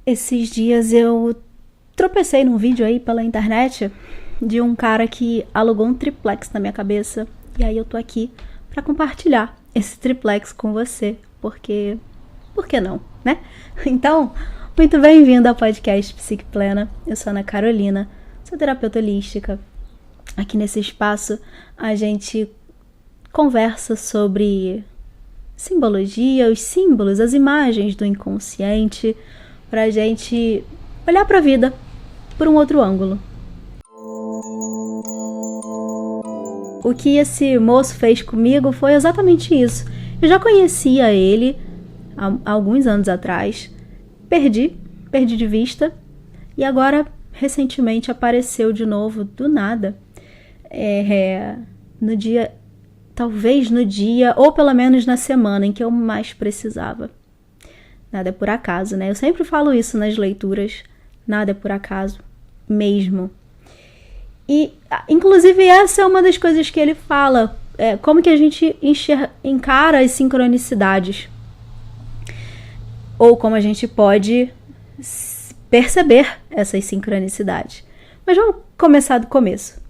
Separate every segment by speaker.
Speaker 1: Esses dias eu tropecei num vídeo aí pela internet de um cara que alugou um triplex na minha cabeça. E aí eu tô aqui pra compartilhar esse triplex com você, porque... por que não, né? Então, muito bem-vindo ao podcast Psique Plena. Eu sou Ana Carolina, sou terapeuta holística. Aqui nesse espaço a gente conversa sobre simbologia, os símbolos, as imagens do inconsciente, pra gente olhar pra vida por um outro ângulo. O que esse moço fez comigo foi exatamente isso. Eu já conhecia ele há alguns anos atrás, perdi de vista, e agora recentemente apareceu de novo do nada, no dia, talvez no dia, ou pelo menos na semana em que eu mais precisava. Nada é por acaso, né? Eu sempre falo isso nas leituras, nada é por acaso mesmo. E, inclusive, essa é uma das coisas que ele fala, como que a gente encara as sincronicidades. Ou como a gente pode perceber essas sincronicidades. Mas vamos começar do começo.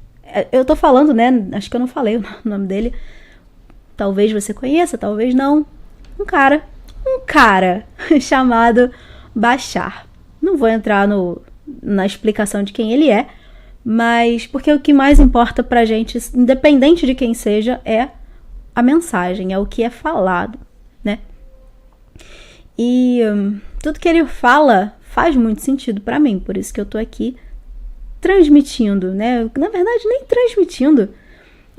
Speaker 1: Eu tô falando, né? Acho que eu não falei o nome dele. Talvez você conheça, talvez não. Um cara chamado Bashar. Não vou entrar na explicação de quem ele é, mas porque o que mais importa pra gente, independente de quem seja, é a mensagem, é o que é falado, né? E tudo que ele fala faz muito sentido pra mim, por isso que eu tô aqui transmitindo, né? Na verdade, nem transmitindo.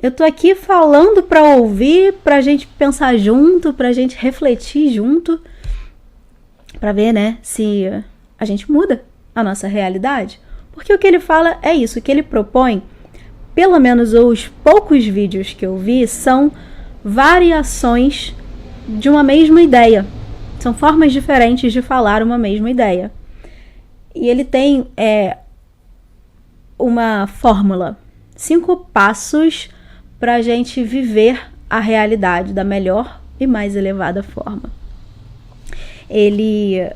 Speaker 1: Eu tô aqui falando pra ouvir, pra gente pensar junto, pra gente refletir junto, pra ver, né, se a gente muda a nossa realidade. Porque o que ele fala é isso, o que ele propõe, pelo menos os poucos vídeos que eu vi, são variações de uma mesma ideia. São formas diferentes de falar uma mesma ideia. E ele tem uma fórmula, 5 passos para a gente viver a realidade da melhor e mais elevada forma. Ele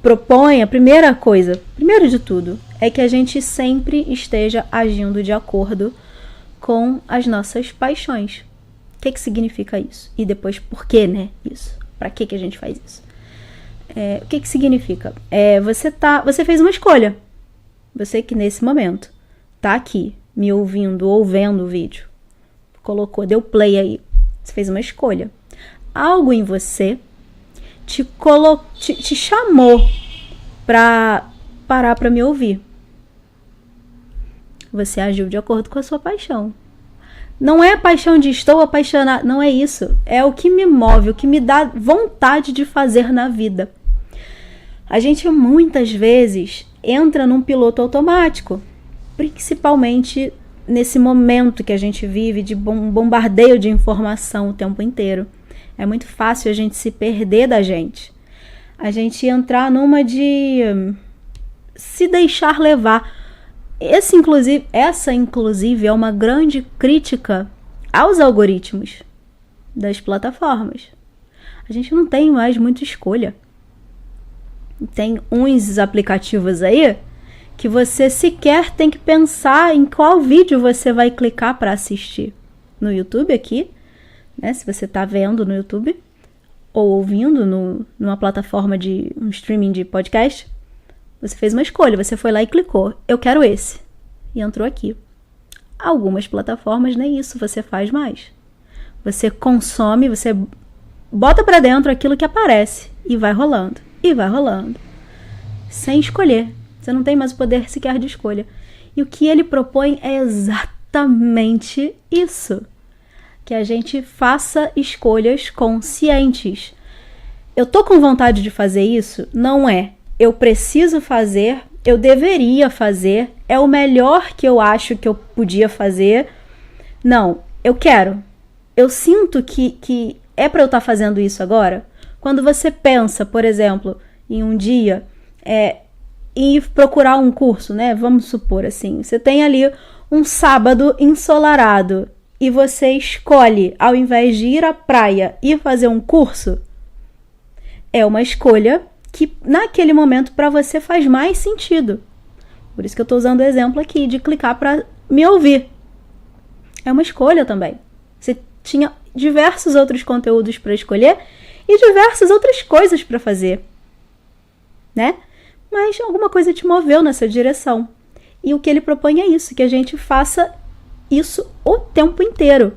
Speaker 1: propõe, a primeira coisa, primeiro de tudo, é que a gente sempre esteja agindo de acordo com as nossas paixões. O que significa isso? E depois, por que, né, isso? Para que a gente faz isso? O que significa? Você fez uma escolha. Você que nesse momento tá aqui, me ouvindo ou vendo o vídeo, deu play aí. Você fez uma escolha. Algo em você te chamou pra parar pra me ouvir. Você agiu de acordo com a sua paixão. Não é a paixão de estou apaixonado, não é isso. É o que me move, o que me dá vontade de fazer na vida. A gente muitas vezes entra num piloto automático, principalmente nesse momento que a gente vive de bombardeio de informação o tempo inteiro. É muito fácil a gente se perder da gente. A gente entrar numa de se deixar levar. Essa, inclusive, é uma grande crítica aos algoritmos das plataformas. A gente não tem mais muita escolha. Tem uns aplicativos aí que você sequer tem que pensar em qual vídeo você vai clicar para assistir. No YouTube aqui, né? Se você está vendo no YouTube ou ouvindo numa plataforma de um streaming de podcast, você fez uma escolha, você foi lá e clicou. Eu quero esse. E entrou aqui. Algumas plataformas nem isso você faz mais. Você consome, você bota para dentro aquilo que aparece e vai rolando. E vai rolando. Sem escolher. Você não tem mais o poder sequer de escolha. E o que ele propõe é exatamente isso. Que a gente faça escolhas conscientes. Eu tô com vontade de fazer isso? Não é. Eu preciso fazer, eu deveria fazer, é o melhor que eu acho que eu podia fazer. Não, eu quero. Eu sinto que é para eu estar fazendo isso agora. Quando você pensa, por exemplo, em um dia, em procurar um curso, né? Vamos supor assim, você tem ali um sábado ensolarado e você escolhe, ao invés de ir à praia e fazer um curso, é uma escolha que naquele momento para você faz mais sentido. Por isso que eu estou usando o exemplo aqui de clicar para me ouvir. É uma escolha também. Você tinha diversos outros conteúdos para escolher e diversas outras coisas para fazer, né? Mas alguma coisa te moveu nessa direção. E o que ele propõe é isso, que a gente faça isso o tempo inteiro.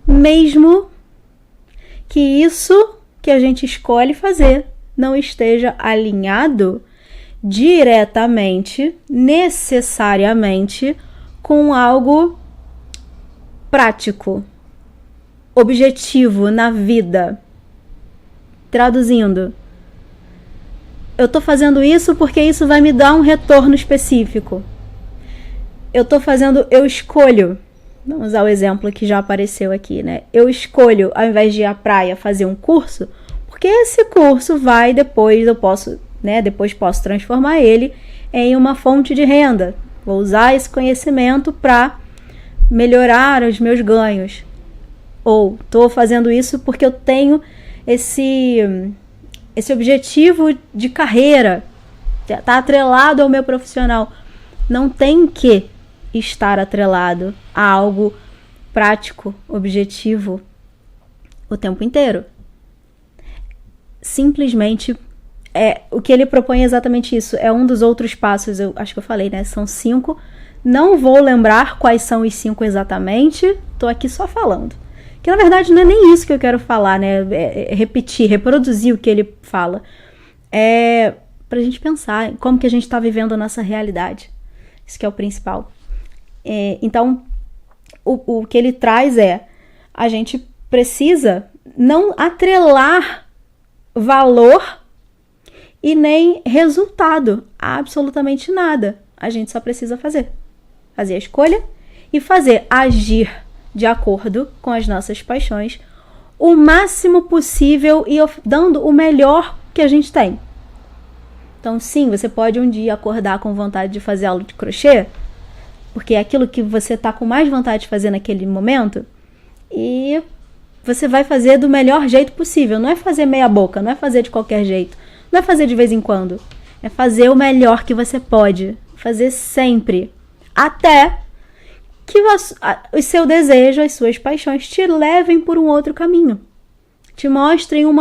Speaker 1: Mesmo que isso que a gente escolhe fazer não esteja alinhado diretamente, necessariamente, com algo prático, objetivo na vida. Traduzindo, eu tô fazendo isso porque isso vai me dar um retorno específico. Eu escolho, vamos usar o exemplo que já apareceu aqui, né? Eu escolho, ao invés de ir à praia, fazer um curso, porque esse curso vai depois, depois posso transformar ele em uma fonte de renda. Vou usar esse conhecimento para melhorar os meus ganhos. Ou estou fazendo isso porque eu tenho esse objetivo de carreira, está atrelado ao meu profissional. Não tem que estar atrelado a algo prático, objetivo, o tempo inteiro. Simplesmente, o que ele propõe é exatamente isso. É um dos outros passos, eu acho que eu falei, né? São 5. Não vou lembrar quais são os 5 exatamente, estou aqui só falando. Que na verdade não é nem isso que eu quero falar, né? Reproduzir o que ele fala. É pra gente pensar em como que a gente está vivendo a nossa realidade. Isso que é o principal. Então, o que ele traz a gente precisa não atrelar valor e nem resultado a absolutamente nada. A gente só precisa fazer a escolha e agir de acordo com as nossas paixões o máximo possível e dando o melhor que a gente tem. Então, sim, você pode um dia acordar com vontade de fazer aula de crochê, porque é aquilo que você está com mais vontade de fazer naquele momento, e você vai fazer do melhor jeito possível. Não é fazer meia boca, não é fazer de qualquer jeito, não é fazer de vez em quando. É fazer o melhor que você pode, fazer sempre, até que o seu desejo, as suas paixões te levem por um outro caminho, te mostrem um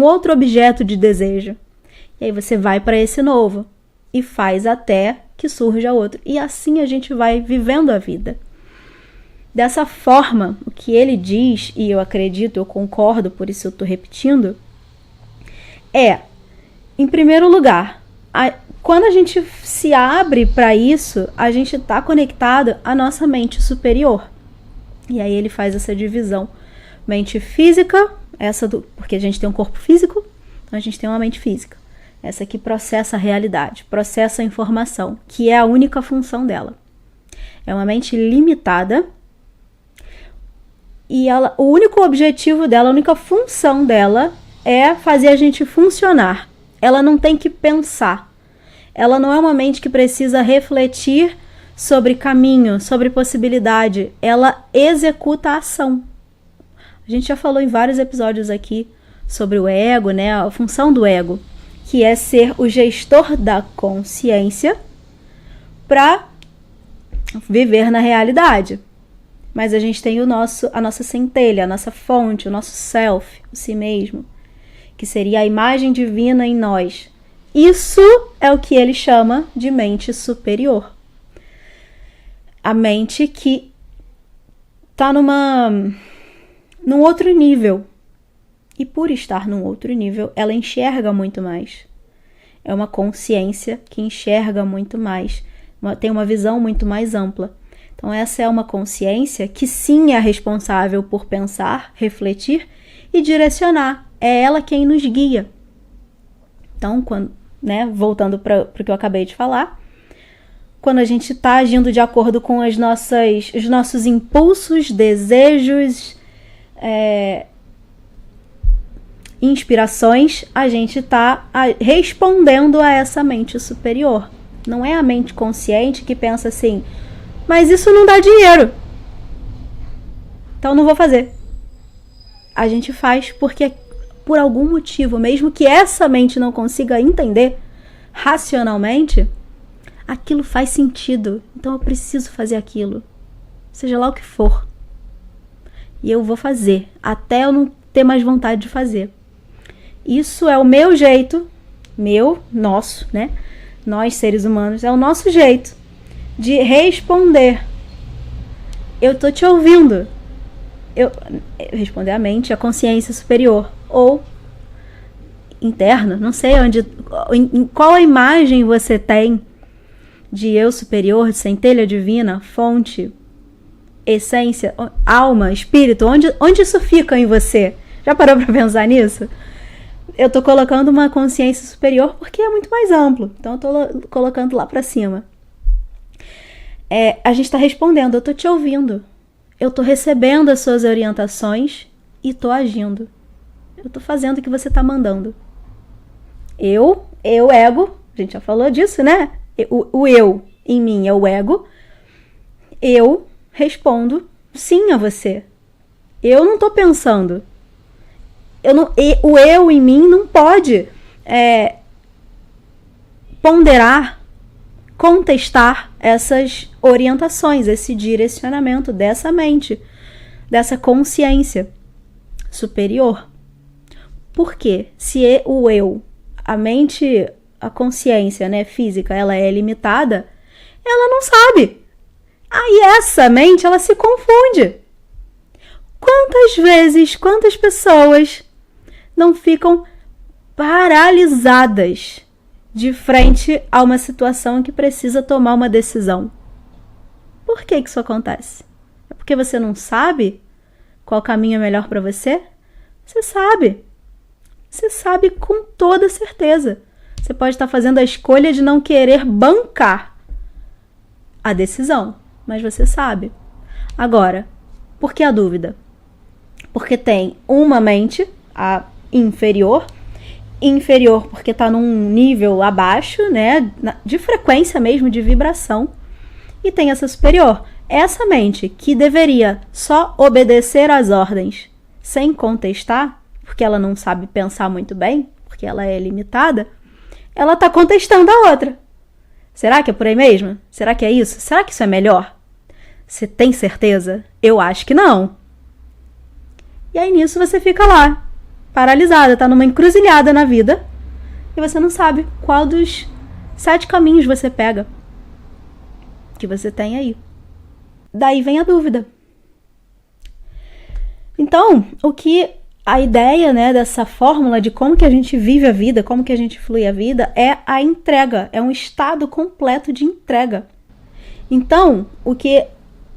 Speaker 1: outro objeto de desejo. E aí você vai para esse novo e faz até que surja outro. E assim a gente vai vivendo a vida. Dessa forma, o que ele diz, e eu acredito, eu concordo, por isso eu estou repetindo, em primeiro lugar, quando a gente se abre para isso, a gente está conectado à nossa mente superior. E aí ele faz essa divisão. Mente física, porque a gente tem um corpo físico, então a gente tem uma mente física. Essa que processa a realidade, processa a informação, que é a única função dela. É uma mente limitada e o único objetivo dela, a única função dela é fazer a gente funcionar. Ela não tem que pensar. Ela não é uma mente que precisa refletir sobre caminho, sobre possibilidade. Ela executa a ação. A gente já falou em vários episódios aqui sobre o ego, né? A função do ego, que é ser o gestor da consciência para viver na realidade. Mas a gente tem a nossa centelha, a nossa fonte, o nosso self, o si mesmo, que seria a imagem divina em nós. Isso é o que ele chama de mente superior. A mente que está num outro nível. E por estar num outro nível, ela enxerga muito mais. É uma consciência que enxerga muito mais, tem uma visão muito mais ampla. Então essa é uma consciência que sim é responsável por pensar, refletir e direcionar. É ela quem nos guia. Então, voltando para o que eu acabei de falar, quando a gente está agindo de acordo com os nossos impulsos, desejos, inspirações, a gente está respondendo a essa mente superior. Não é a mente consciente que pensa assim, mas isso não dá dinheiro, então não vou fazer. A gente faz porque por algum motivo, mesmo que essa mente não consiga entender racionalmente, aquilo faz sentido. Então eu preciso fazer aquilo, seja lá o que for. E eu vou fazer, até eu não ter mais vontade de fazer. Isso é o meu jeito, nosso, né? Nós, seres humanos, é o nosso jeito de responder. Eu tô te ouvindo. Eu responder a mente, a consciência superior. Ou interna, não sei em qual a imagem você tem de eu superior, de centelha divina, fonte, essência, alma, espírito, onde isso fica em você? Já parou para pensar nisso? Eu tô colocando uma consciência superior porque é muito mais amplo, então eu tô colocando lá para cima. A gente tá respondendo, eu tô te ouvindo, eu tô recebendo as suas orientações e tô agindo. Eu tô fazendo o que você tá mandando. Eu, ego, a gente já falou disso, né? O eu em mim é o ego. Eu respondo sim a você. Eu não tô pensando. O eu em mim não pode ponderar, contestar essas orientações, esse direcionamento dessa mente, dessa consciência superior. Por quê? Se o eu, a mente, a consciência, né, física, ela é limitada, ela não sabe. Aí essa mente, ela se confunde. Quantas vezes, quantas pessoas não ficam paralisadas de frente a uma situação em que precisa tomar uma decisão? Por que isso acontece? É porque você não sabe qual caminho é melhor para você? Você sabe. Você sabe com toda certeza. Você pode estar fazendo a escolha de não querer bancar a decisão, mas você sabe. Agora, por que a dúvida? Porque tem uma mente, a inferior porque está num nível abaixo, né, de frequência mesmo, de vibração, e tem essa superior. Essa mente que deveria só obedecer às ordens sem contestar, porque ela não sabe pensar muito bem, porque ela é limitada, ela está contestando a outra. Será que é por aí mesmo? Será que é isso? Será que isso é melhor? Você tem certeza? Eu acho que não. E aí nisso você fica lá, paralisada, tá numa encruzilhada na vida, e você não sabe qual dos 7 caminhos você pega que você tem aí. Daí vem a dúvida. Então, a ideia, né, dessa fórmula de como que a gente vive a vida, como que a gente flui a vida, é a entrega, é um estado completo de entrega. Então,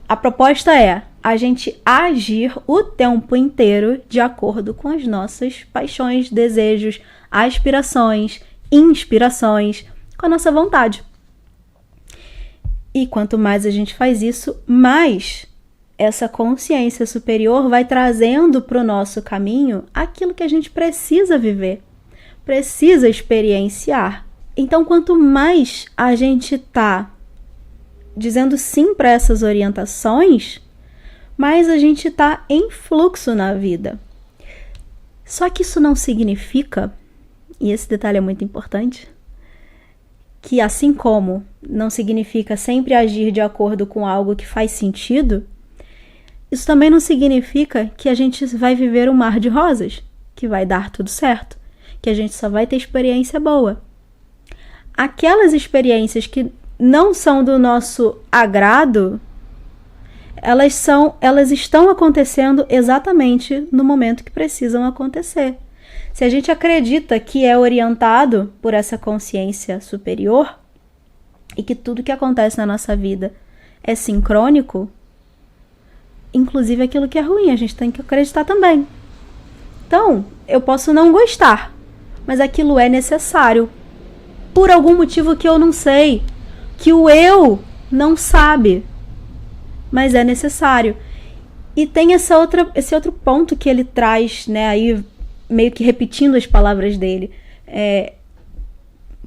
Speaker 1: a proposta é a gente agir o tempo inteiro de acordo com as nossas paixões, desejos, aspirações, inspirações, com a nossa vontade. E quanto mais a gente faz isso, mais essa consciência superior vai trazendo para o nosso caminho aquilo que a gente precisa viver, precisa experienciar. Então, quanto mais a gente está dizendo sim para essas orientações, mais a gente está em fluxo na vida. Só que isso não significa, e esse detalhe é muito importante, que assim como não significa sempre agir de acordo com algo que faz sentido, isso também não significa que a gente vai viver um mar de rosas, que vai dar tudo certo, que a gente só vai ter experiência boa. Aquelas experiências que não são do nosso agrado, elas estão acontecendo exatamente no momento que precisam acontecer. Se a gente acredita que é orientado por essa consciência superior e que tudo que acontece na nossa vida é sincrônico, inclusive aquilo que é ruim, a gente tem que acreditar também. Então, eu posso não gostar, mas aquilo é necessário por algum motivo que eu não sei, que o eu não sabe, mas é necessário. E tem esse outro ponto que ele traz, né, aí meio que repetindo as palavras dele,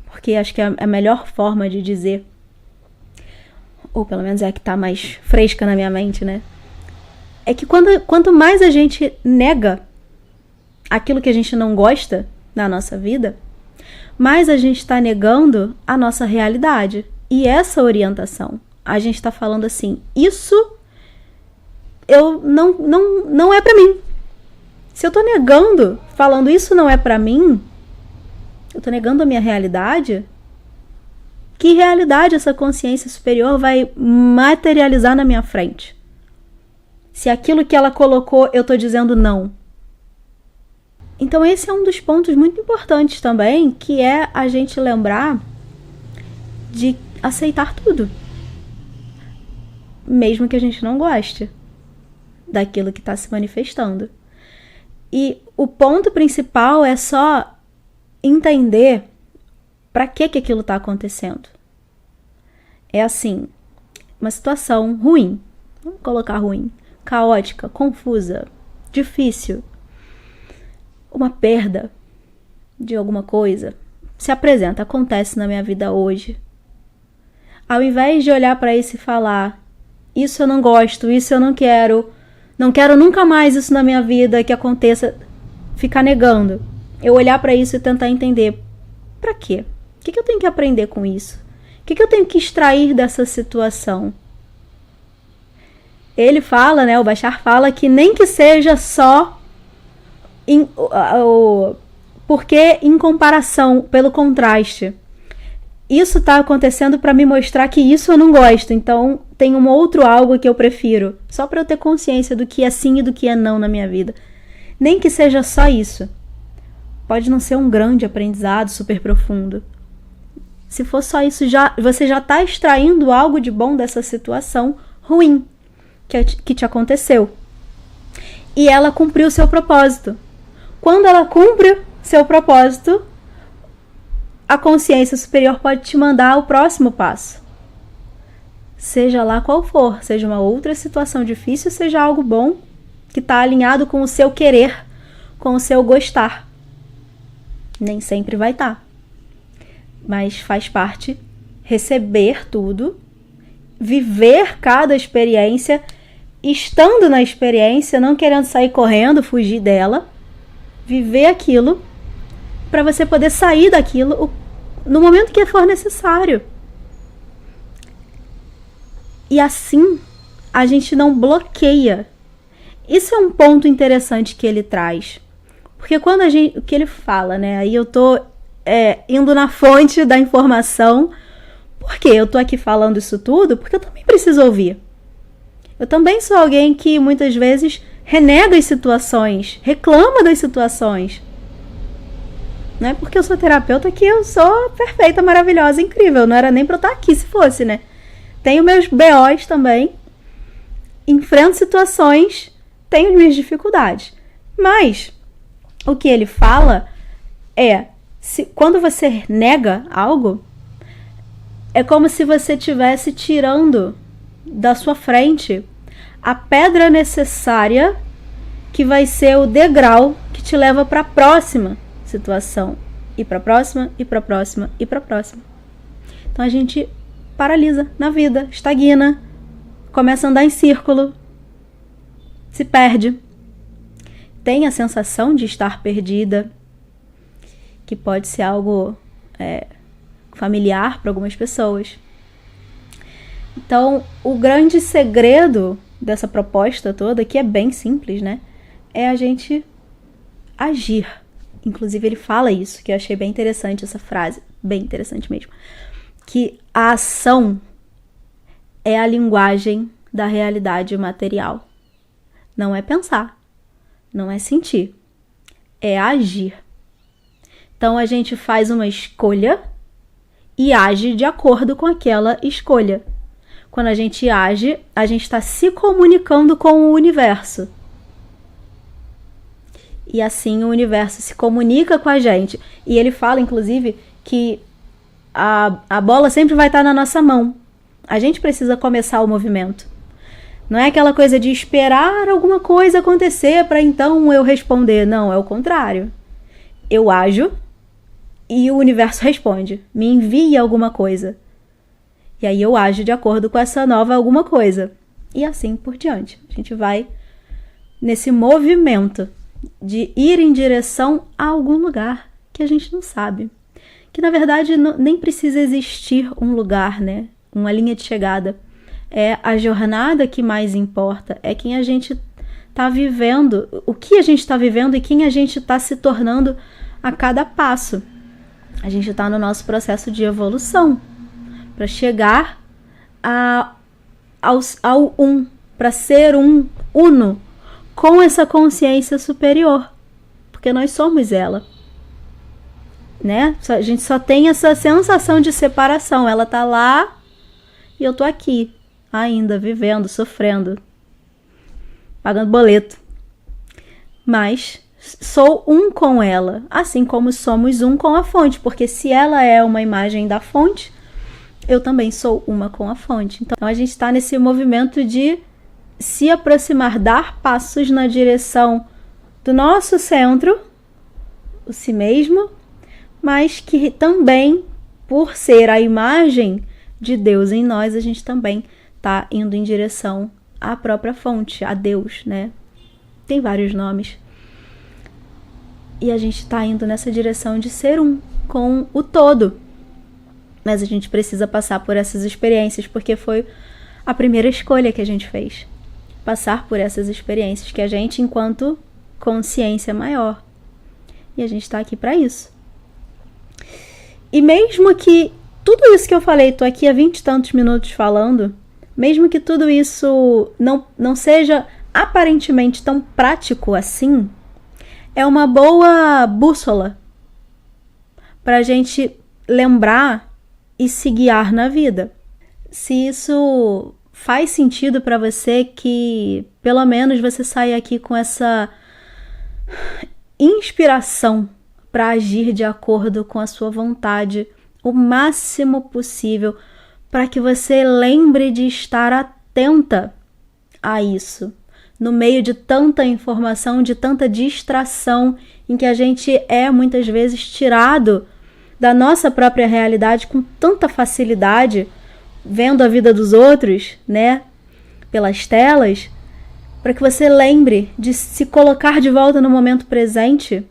Speaker 1: porque acho que é a melhor forma de dizer, ou pelo menos é a que está mais fresca na minha mente, né? É que quanto mais a gente nega aquilo que a gente não gosta na nossa vida, mais a gente está negando a nossa realidade e essa orientação. A gente está falando assim, isso não é para mim. Se eu estou negando, falando isso não é para mim, eu estou negando a minha realidade. Que realidade essa consciência superior vai materializar na minha frente? Se aquilo que ela colocou, eu estou dizendo não. Então esse é um dos pontos muito importantes também, que é a gente lembrar de aceitar tudo. Mesmo que a gente não goste daquilo que está se manifestando. E o ponto principal é só entender para que aquilo está acontecendo. É assim, uma situação ruim, vamos colocar ruim, caótica, confusa, difícil, uma perda de alguma coisa se apresenta, acontece na minha vida hoje. Ao invés de olhar para isso e falar, isso eu não gosto, isso eu não quero nunca mais isso na minha vida que aconteça, ficar negando, eu olhar para isso e tentar entender, para quê? O que eu tenho que aprender com isso? O que eu tenho que extrair dessa situação? Ele fala, né, o Bashar fala que nem que seja só porque em comparação, pelo contraste, isso está acontecendo para me mostrar que isso eu não gosto, então tem um outro algo que eu prefiro, só para eu ter consciência do que é sim e do que é não na minha vida. Nem que seja só isso. Pode não ser um grande aprendizado super profundo. Se for só isso, você já está extraindo algo de bom dessa situação ruim que te aconteceu. E ela cumpriu o seu propósito. Quando ela cumpre seu propósito, a consciência superior pode te mandar o próximo passo. Seja lá qual for, seja uma outra situação difícil, seja algo bom que está alinhado com o seu querer, com o seu gostar. Nem sempre vai estar. Mas faz parte receber tudo, viver cada experiência, estando na experiência, não querendo sair correndo, fugir dela, viver aquilo, para você poder sair daquilo no momento que for necessário. E assim, a gente não bloqueia. Isso é um ponto interessante que ele traz. Porque quando o que ele fala, né? Aí eu tô indo na fonte da informação. Por que eu tô aqui falando isso tudo? Porque eu também preciso ouvir. Eu também sou alguém que muitas vezes renega as situações, reclama das situações. Não é porque eu sou terapeuta que eu sou perfeita, maravilhosa, incrível. Não era nem pra eu estar aqui se fosse, né? Tenho meus BOs também. Enfrento situações, tenho minhas dificuldades. Mas o que ele fala é, quando você nega algo, é como se você estivesse tirando da sua frente a pedra necessária que vai ser o degrau que te leva para a próxima situação. E para a próxima, e para a próxima, e para a próxima. Então a gente paralisa na vida, estagna, começa a andar em círculo, se perde. Tem a sensação de estar perdida, que pode ser algo familiar para algumas pessoas. Então, o grande segredo dessa proposta toda, que é bem simples, né? É a gente agir. Inclusive, ele fala isso, que eu achei bem interessante essa frase, bem interessante mesmo. Que a ação é a linguagem da realidade material. Não é pensar, não é sentir, é agir. Então, a gente faz uma escolha e age de acordo com aquela escolha. Quando a gente age, a gente está se comunicando com o universo. E assim o universo se comunica com a gente. E ele fala, inclusive, que a bola sempre vai estar na nossa mão. A gente precisa começar o movimento. Não é aquela coisa de esperar alguma coisa acontecer para então eu responder. Não, é o contrário. Eu ajo e o universo responde. Me envia alguma coisa. E aí eu ajo de acordo com essa nova alguma coisa. E assim por diante. A gente vai nesse movimento de ir em direção a algum lugar que a gente não sabe. Que na verdade nem precisa existir um lugar, né? Uma linha de chegada. É a jornada que mais importa, é quem a gente está vivendo, o que a gente está vivendo e quem a gente está se tornando a cada passo. A gente está no nosso processo de evolução para chegar ao um, para ser uno com essa consciência superior, porque nós somos ela, né? A gente só tem essa sensação de separação, ela tá lá e eu tô aqui, ainda vivendo, sofrendo, pagando boleto, mas sou um com ela, assim como somos um com a fonte, porque se ela é uma imagem da fonte, eu também sou uma com a fonte. Então a gente está nesse movimento de se aproximar, dar passos na direção do nosso centro, o si mesmo, mas que também, por ser a imagem de Deus em nós, a gente também está indo em direção à própria fonte, a Deus, né? Tem vários nomes. E a gente está indo nessa direção de ser um com o todo. Mas a gente precisa passar por essas experiências, porque foi a primeira escolha que a gente fez. Passar por essas experiências que a gente, enquanto consciência maior. E a gente está aqui para isso. E mesmo que tudo isso que eu falei, tô aqui há 20 e tantos minutos falando, mesmo que tudo isso não seja aparentemente tão prático assim, é uma boa bússola para a gente lembrar e se guiar na vida. Se isso faz sentido para você, que pelo menos você saia aqui com essa inspiração para agir de acordo com a sua vontade o máximo possível, para que você lembre de estar atenta a isso. No meio de tanta informação, de tanta distração, em que a gente é muitas vezes tirado da nossa própria realidade com tanta facilidade, vendo a vida dos outros, né, pelas telas, para que você lembre de se colocar de volta no momento presente,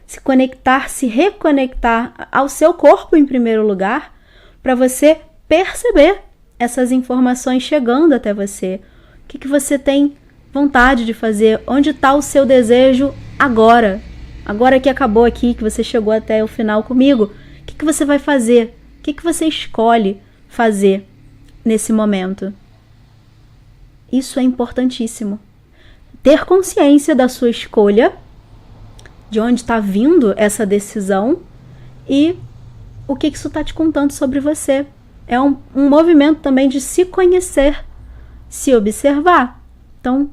Speaker 1: se conectar, se reconectar ao seu corpo em primeiro lugar, para você perceber essas informações chegando até você. O que você tem vontade de fazer? Onde está o seu desejo agora? Agora que acabou aqui, que você chegou até o final comigo, o que você vai fazer? O que você escolhe fazer nesse momento? Isso é importantíssimo. Ter consciência da sua escolha, de onde está vindo essa decisão e o que isso está te contando sobre você. É um movimento também de se conhecer, se observar. Então,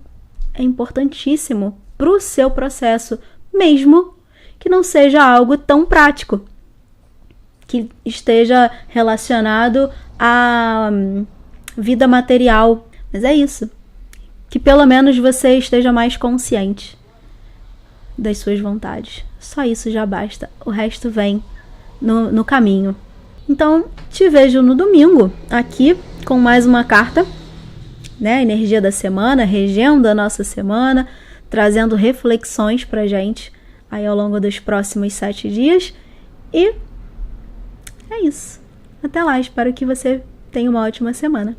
Speaker 1: é importantíssimo para o seu processo, mesmo que não seja algo tão prático, que esteja relacionado à vida material. Mas é isso. Que pelo menos você esteja mais consciente das suas vontades. Só isso já basta. O resto vem no caminho. Então, te vejo no domingo, aqui com mais uma carta, né? Energia da semana, regendo a nossa semana, trazendo reflexões pra gente aí ao longo dos próximos 7 dias. E é isso. Até lá, espero que você tenha uma ótima semana.